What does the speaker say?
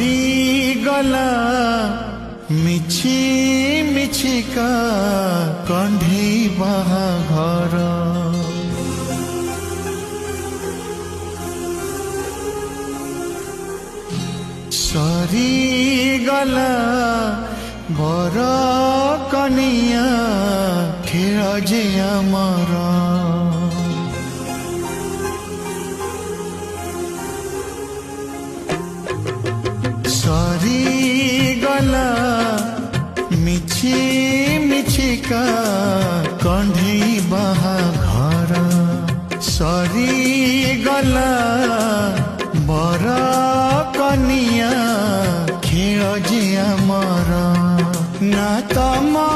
ସରିଗଲା ମିଛି ମିଛିକା କଣ୍ଢେଇ ବାହାଘର ସରିଗଲା ବର କନିଆ ଖେଳ ଯେ ଆମର ସରିଗଲା ମିଛି ମିଛିକା କଣ୍ଢେଇ ବାହାଘର ସରିଗଲା ବର କନିଆ ଖେଳ ଯେ ଆମର ନା ତମ